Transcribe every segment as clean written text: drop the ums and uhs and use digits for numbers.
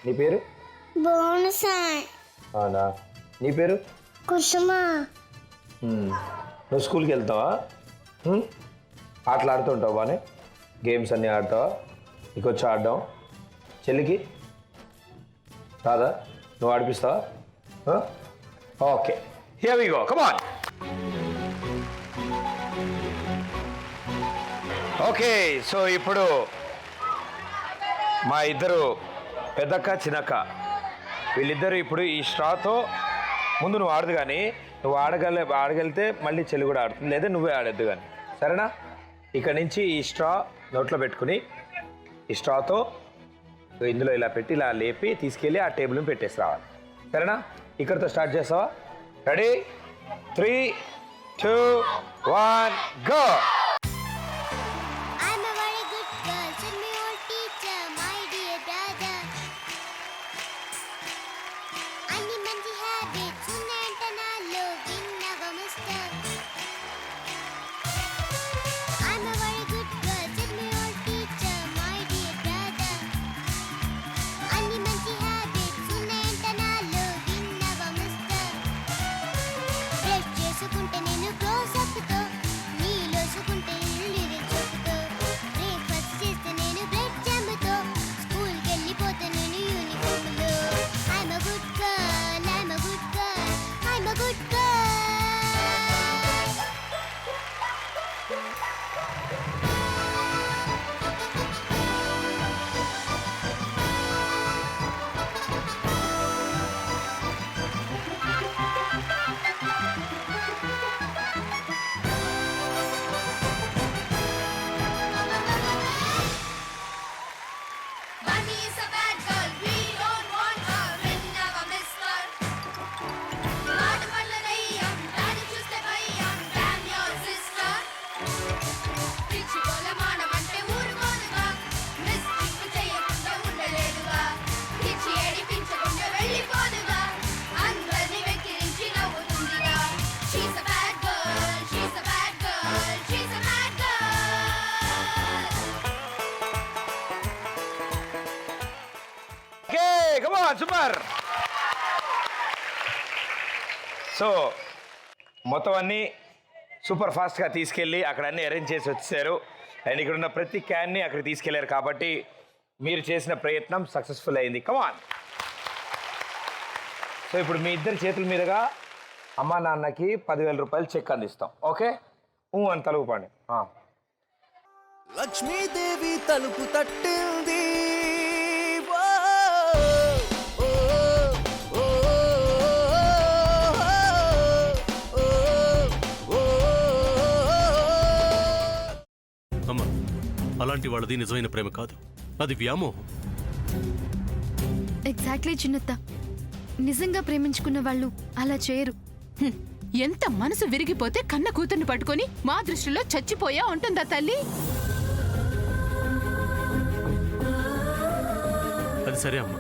నీ పేరు? బోనసాయ్. అవునా? నీ పేరు? కుసుమ. నువ్వు స్కూల్కి వెళ్తావా? ఆటలు ఆడుతుంటావు బానే? గేమ్స్ అన్నీ ఆడతావా? నీకు వచ్చి ఆడడం? చెల్లికి రాదా? నువ్వు ఆడిపిస్తావా? Okay, here we go, come on. Okay, so ఇప్పుడు మా ఇద్దరు పెద్దక్క చిన్నక్క వీళ్ళిద్దరు ఇప్పుడు ఈ స్ట్రాతో ముందు నువ్వు ఆడదు, కానీ నువ్వు ఆడగలితే మళ్ళీ చెల్లి కూడా ఆడుతుంది, లేదా నువ్వే ఆడద్దు కానీ, సరేనా? ఇక్కడ నుంచి ఈ స్ట్రా నోట్లో పెట్టుకుని ఈ స్ట్రాతో ఇందులో ఇలా పెట్టి ఇలా లేపి తీసుకెళ్ళి ఆ టేబుల్ని పెట్టేసి రావాలి, సరేనా? ఇక్కడితో స్టార్ట్ చేస్తావా? రెడీ? 3, 2, 1 గో. సూపర్. సో మొత్తం అన్నీ సూపర్ ఫాస్ట్గా తీసుకెళ్ళి అక్కడ అన్నీ అరేంజ్ చేసి వచ్చేసారు, అండ్ ఇక్కడ ఉన్న ప్రతి క్యాన్ని అక్కడ తీసుకెళ్లారు, కాబట్టి మీరు చేసిన ప్రయత్నం సక్సెస్ఫుల్ అయింది. కమాన్. సో ఇప్పుడు మీ ఇద్దరి చేతుల మీదుగా అమ్మా నాన్నకి 10,000 రూపాయలు చెక్ అందిస్తాం. ఓకే, అని తలుపు పండి. లక్ష్మీదేవి తలుపు తట్టింది, అలాంటి వాళ్ళది నిజమైన ప్రేమ కాదు, అది వ్యామోహం. ఎగ్జాక్ట్లీ చిన్నత్త, నిజంగా ప్రేమించుకున్న వాళ్ళు అలా చేయరు. ఎంత మనసు విరిగిపోతే కన్న కూతుర్ని పట్టుకొని మా దృష్టిలో చచ్చిపోయా ఉంటుందా తల్లి? అది సరే అమ్మా,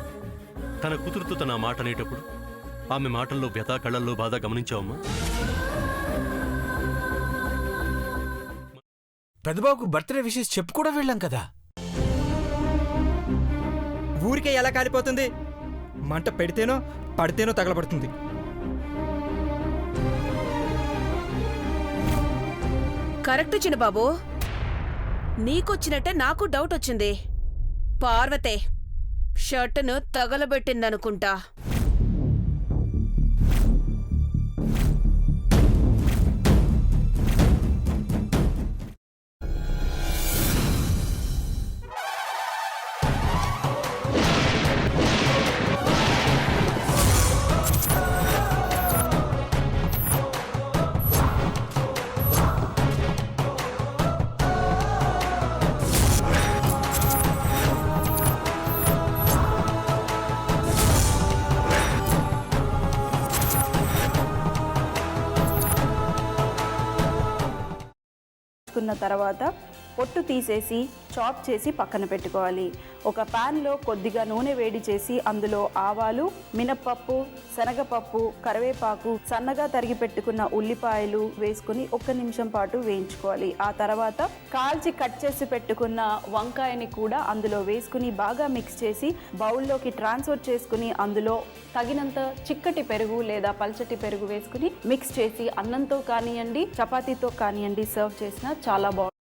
తన కూతురుతో తన మాట అనేటప్పుడు ఆమె మాటల్లో వ్యథా, కళ్ళల్లో బాధ గమనించావమ్మా? పెద్దబాబుకు బర్త్డే విషెస్ చెప్పు కూడా వెళ్ళాం కదా. ఊరికే ఎలా కాలిపోతుంది? మంట పెడితేనో పడితేనో తగలబడుతుంది. కరెక్ట్ చిన్నబాబు, నీకొచ్చినట్టే నాకు డౌట్ వచ్చింది. పార్వతే షర్టును తగలబెట్టిందనుకుంటా. తర్వాత పొట్టు తీసేసి చాప్ చేసి పక్కన పెట్టుకోవాలి. ఒక ప్యాన్లో కొద్దిగా నూనె వేడి చేసి అందులో ఆవాలు, మినప్పప్పు, శనగపప్పు, కరివేపాకు, సన్నగా తరిగి పెట్టుకున్న ఉల్లిపాయలు వేసుకుని 1 నిమిషం పాటు వేయించుకోవాలి. ఆ తర్వాత కాల్చి కట్ చేసి పెట్టుకున్న వంకాయని కూడా అందులో వేసుకుని బాగా మిక్స్ చేసి బౌల్లోకి ట్రాన్స్ఫర్ చేసుకుని అందులో తగినంత చిక్కటి పెరుగు లేదా పల్చటి పెరుగు వేసుకుని మిక్స్ చేసి అన్నంతో కానివ్వండి, చపాతీతో కానివ్వండి సర్వ్ చేసినా చాలా బాగుంటుంది.